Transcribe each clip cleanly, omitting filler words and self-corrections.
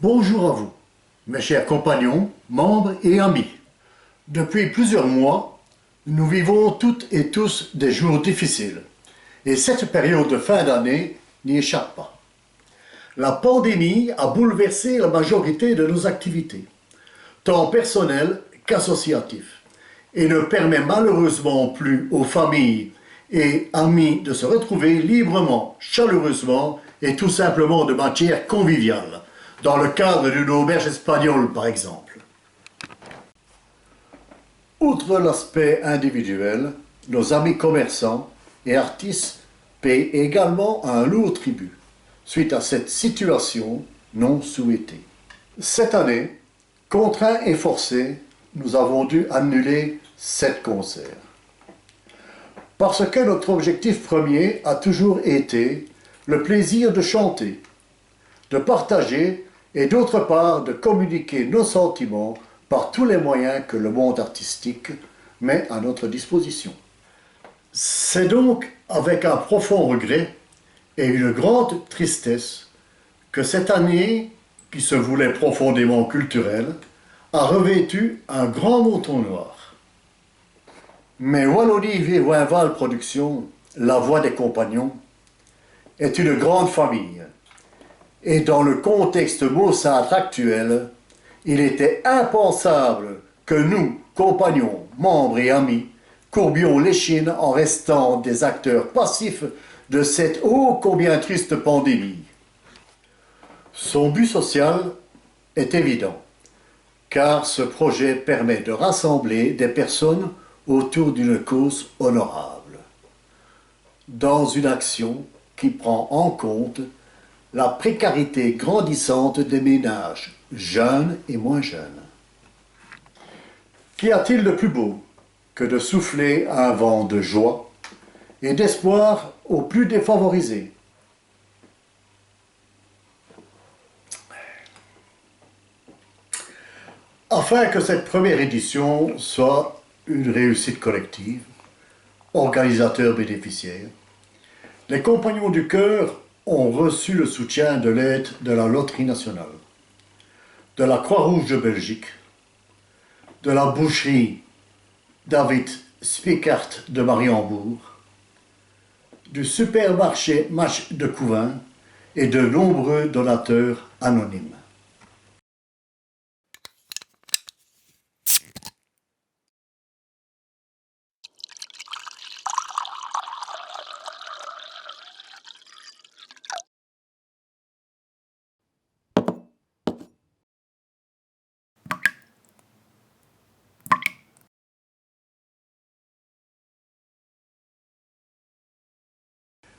Bonjour à vous, mes chers compagnons, membres et amis. Depuis plusieurs mois, nous vivons toutes et tous des jours difficiles. Et cette période de fin d'année n'y échappe pas. La pandémie a bouleversé la majorité de nos activités, tant personnelles qu'associatives, et ne permet malheureusement plus aux familles et amis de se retrouver librement, chaleureusement et tout simplement de manière conviviale, dans le cadre d'une auberge espagnole par exemple. Outre l'aspect individuel, nos amis commerçants et artistes paient également un lourd tribut suite à cette situation non souhaitée. Cette année, contraints et forcés, nous avons dû annuler 7 concerts. Parce que notre objectif premier a toujours été le plaisir de chanter, de partager et d'autre part de communiquer nos sentiments par tous les moyens que le monde artistique met à notre disposition. C'est donc avec un profond regret et une grande tristesse que cette année, qui se voulait profondément culturelle, a revêtu un grand mouton noir. Mais Wallonie Vivoinval Productions, la voix des compagnons, est une grande famille. Et dans le contexte maussade actuel, il était impensable que nous, compagnons, membres et amis, courbions l'échine en restant des acteurs passifs de cette ô combien triste pandémie. Son but social est évident, car ce projet permet de rassembler des personnes autour d'une cause honorable, dans une action qui prend en compte la précarité grandissante des ménages, jeunes et moins jeunes. Qu'y a-t-il de plus beau que de souffler un vent de joie et d'espoir aux plus défavorisés? Afin que cette première édition soit une réussite collective, organisateurs bénéficiaires, les Compagnons du Cœur ont reçu le soutien de l'aide de la Loterie nationale, de la Croix-Rouge de Belgique, de la boucherie David Spicart de Mariembourg, du supermarché Match de Couvain et de nombreux donateurs anonymes.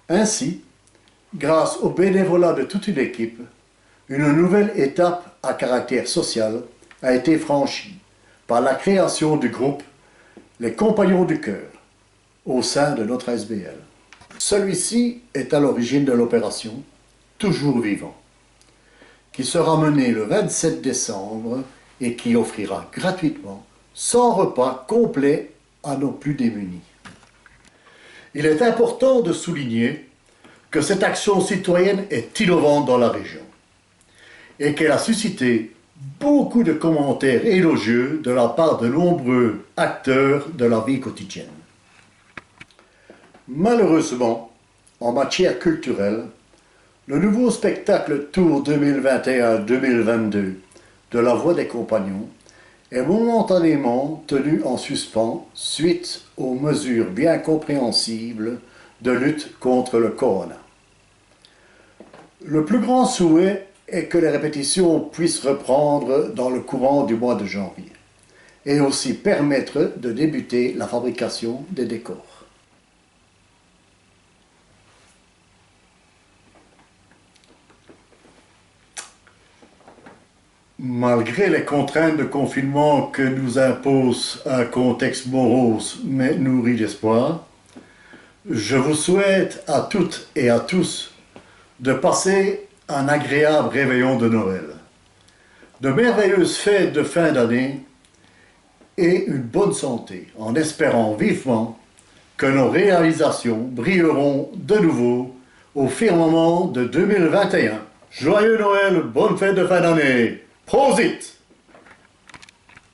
Ainsi, grâce au bénévolat de toute une équipe, une nouvelle étape à caractère social a été franchie par la création du groupe Les Compagnons du Cœur au sein de notre SBL. Celui-ci est à l'origine de l'opération Toujours Vivant, qui sera menée le 27 décembre et qui offrira gratuitement 100 repas complets à nos plus démunis. Il est important de souligner que cette action citoyenne est innovante dans la région et qu'elle a suscité beaucoup de commentaires élogieux de la part de nombreux acteurs de la vie quotidienne. Malheureusement, en matière culturelle, le nouveau spectacle Tour 2021-2022 de la Voix des Compagnons est momentanément tenu en suspens suite aux mesures bien compréhensibles de lutte contre le corona. Le plus grand souhait est que les répétitions puissent reprendre dans le courant du mois de janvier et aussi permettre de débuter la fabrication des décors. Malgré les contraintes de confinement que nous impose un contexte morose mais nourri d'espoir, je vous souhaite à toutes et à tous de passer un agréable réveillon de Noël, de merveilleuses fêtes de fin d'année et une bonne santé, en espérant vivement que nos réalisations brilleront de nouveau au firmament de 2021. Joyeux Noël, bonne fête de fin d'année. Prosit!